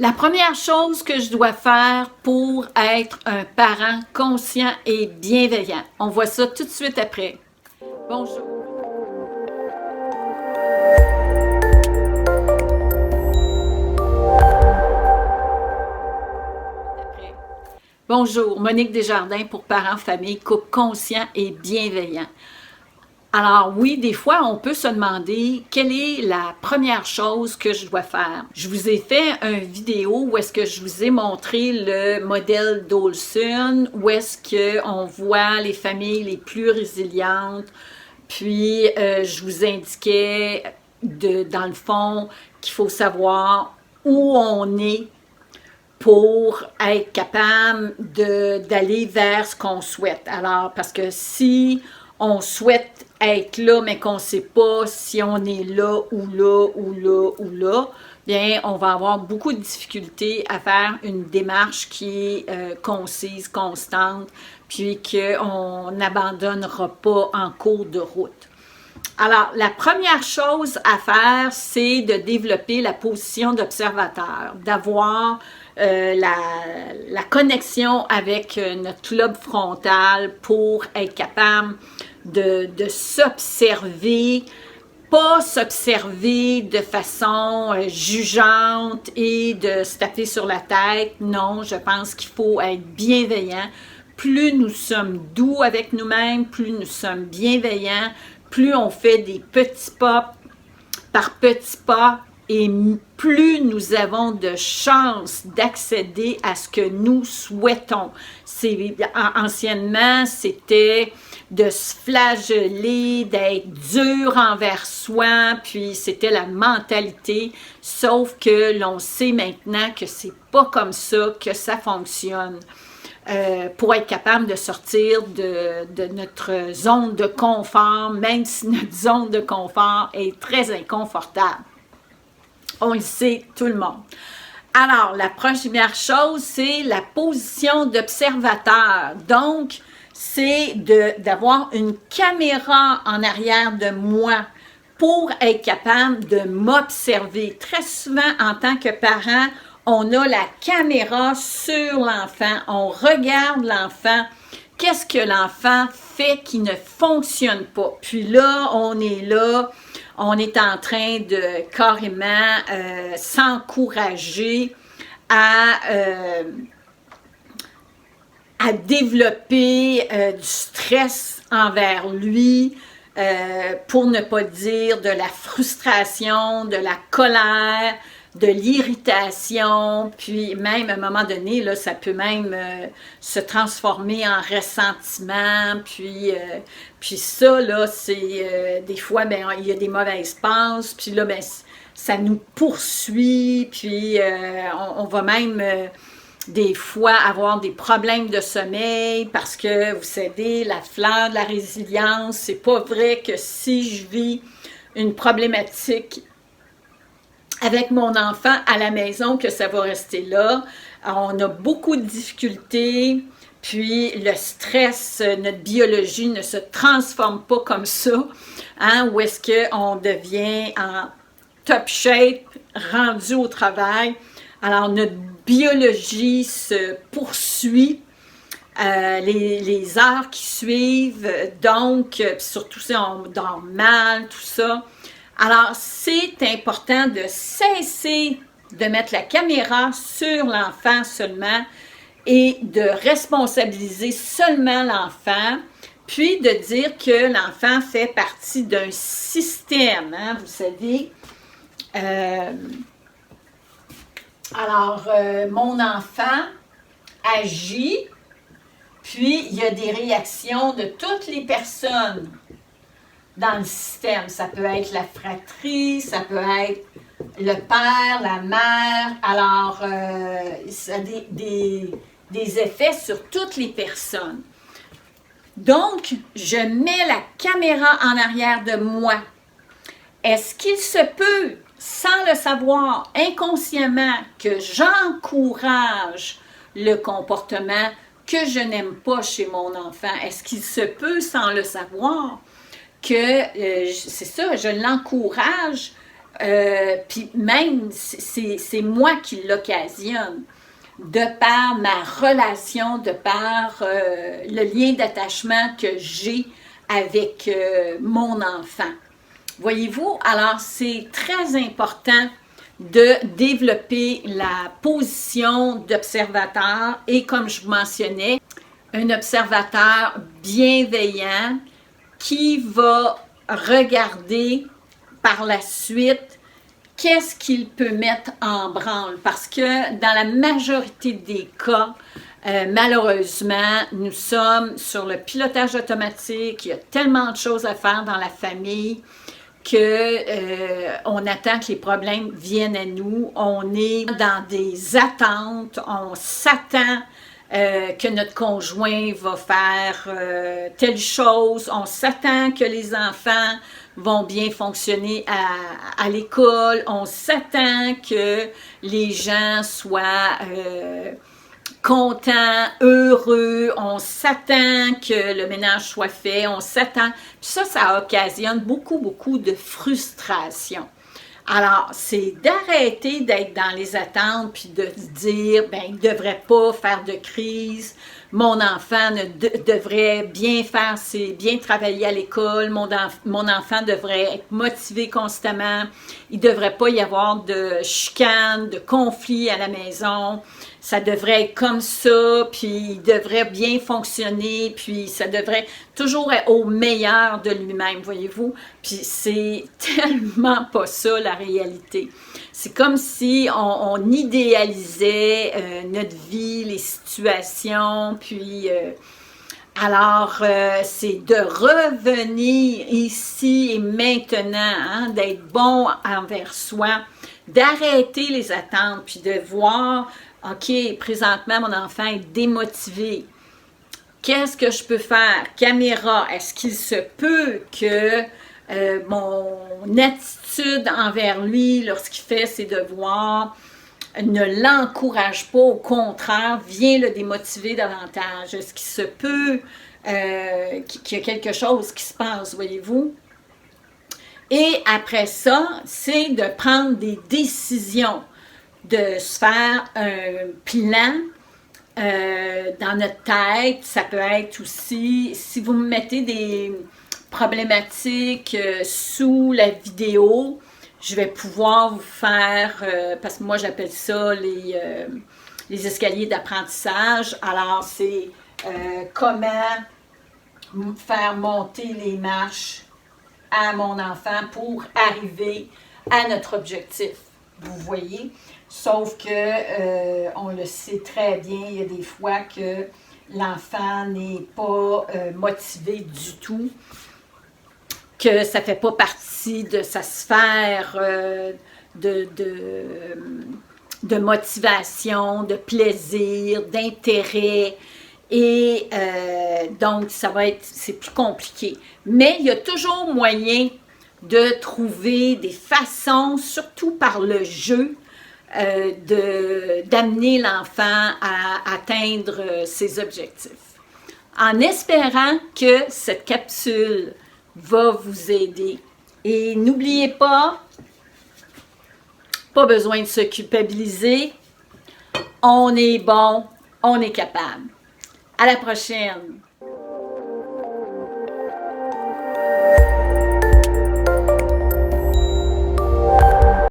La première chose que je dois faire pour être un parent conscient et bienveillant. On voit ça tout de suite après. Bonjour. Bonjour, Monique Desjardins pour Parents, Famille, Couple conscient et bienveillant. Alors oui, des fois, on peut se demander quelle est la première chose que je dois faire. Je vous ai fait une vidéo où est-ce que je vous ai montré le modèle d'Olson, où est-ce qu'on voit les familles les plus résilientes, puis je vous indiquais dans le fond qu'il faut savoir où on est pour être capable d'aller vers ce qu'on souhaite. Alors, parce que si on souhaite être là, mais qu'on ne sait pas si on est là ou là ou là ou là, bien, on va avoir beaucoup de difficultés à faire une démarche qui est concise, constante, puis qu'on n'abandonnera pas en cours de route. Alors, la première chose à faire, c'est de développer la position d'observateur, d'avoir la connexion avec notre lobe frontal pour être capable de s'observer, pas s'observer de façon jugeante et de se taper sur la tête. Non, je pense qu'il faut être bienveillant. Plus nous sommes doux avec nous-mêmes, plus nous sommes bienveillants, plus on fait des petits pas par petits pas et plus nous avons de chances d'accéder à ce que nous souhaitons. Anciennement, c'était de se flageller, d'être dur envers soi, puis c'était la mentalité, sauf que l'on sait maintenant que c'est pas comme ça que ça fonctionne. Pour être capable de sortir de notre zone de confort, même si notre zone de confort est très inconfortable. On le sait, tout le monde. Alors, la première chose, c'est la position d'observateur. Donc, c'est d'avoir une caméra en arrière de moi pour être capable de m'observer. Très souvent, en tant que parent, on a la caméra sur l'enfant, on regarde l'enfant, qu'est-ce que l'enfant fait qui ne fonctionne pas. Puis là, on est en train de carrément s'encourager à développer du stress envers lui, pour ne pas dire de la frustration, de la colère, de l'irritation, puis même à un moment donné, là, ça peut même se transformer en ressentiment, puis ça, là, c'est des fois, ben, il y a des mauvaises pensées, puis là, ben, ça nous poursuit, puis on va même des fois avoir des problèmes de sommeil parce que, vous savez, la fleur de la résilience, c'est pas vrai que si je vis une problématique avec mon enfant à la maison, que ça va rester là. On a beaucoup de difficultés, puis le stress, notre biologie ne se transforme pas comme ça, hein, où est-ce qu'on devient en top shape, rendu au travail. Alors, notre biologie se poursuit, les heures qui suivent, donc, surtout si on dort mal, tout ça. Alors, c'est important de cesser de mettre la caméra sur l'enfant seulement et de responsabiliser seulement l'enfant, puis de dire que l'enfant fait partie d'un système, hein, vous savez. Mon enfant agit, puis il y a des réactions de toutes les personnes dans le système. Ça peut être la fratrie, ça peut être le père, la mère. Alors, ça a des effets sur toutes les personnes. Donc, je mets la caméra en arrière de moi. Est-ce qu'il se peut, sans le savoir, inconsciemment, que j'encourage le comportement que je n'aime pas chez mon enfant? Est-ce qu'il se peut, sans le savoir, que, c'est ça, je l'encourage puis même, c'est moi qui l'occasionne, de par ma relation, de par le lien d'attachement que j'ai avec mon enfant. Voyez-vous, alors c'est très important de développer la position d'observateur et comme je vous mentionnais, un observateur bienveillant qui va regarder par la suite qu'est-ce qu'il peut mettre en branle. Parce que dans la majorité des cas, malheureusement, nous sommes sur le pilotage automatique, il y a tellement de choses à faire dans la famille que on attend que les problèmes viennent à nous, on est dans des attentes, on s'attend que notre conjoint va faire telle chose, on s'attend que les enfants vont bien fonctionner à l'école, on s'attend que les gens soient contents, heureux, on s'attend que le ménage soit fait, on s'attend. Puis ça occasionne beaucoup de frustration. Alors, c'est d'arrêter d'être dans les attentes puis de se dire, ben, il ne devrait pas faire de crise, mon enfant devrait bien faire, bien travailler à l'école, mon enfant devrait être motivé constamment, il ne devrait pas y avoir de chicane, de conflit à la maison, ça devrait être comme ça, puis il devrait bien fonctionner, puis ça devrait toujours être au meilleur de lui-même, voyez-vous? Puis c'est tellement pas ça la réalité. C'est comme si on idéalisait notre vie, les situations, puis alors c'est de revenir ici et maintenant, hein, d'être bon envers soi, d'arrêter les attentes, puis de voir, OK, présentement mon enfant est démotivé. Qu'est-ce que je peux faire? Caméra, est-ce qu'il se peut que mon attitude envers lui lorsqu'il fait ses devoirs ne l'encourage pas, au contraire, vient le démotiver davantage? Est-ce qu'il se peut qu'il y a quelque chose qui se passe, voyez-vous? Et après ça, c'est de prendre des décisions, de se faire un plan dans notre tête. Ça peut être aussi, si vous me mettez des problématiques sous la vidéo, je vais pouvoir vous faire, parce que moi j'appelle ça les escaliers d'apprentissage. Alors c'est comment faire monter les marches à mon enfant pour arriver à notre objectif. Vous voyez? Sauf que on le sait très bien, il y a des fois que l'enfant n'est pas motivé du tout, que ça ne fait pas partie de sa sphère de motivation, de plaisir, d'intérêt. Et donc, c'est plus compliqué. Mais il y a toujours moyen de trouver des façons, surtout par le jeu, d'amener l'enfant à atteindre ses objectifs. En espérant que cette capsule va vous aider. Et n'oubliez pas besoin de se culpabiliser. On est bon, on est capable. À la prochaine!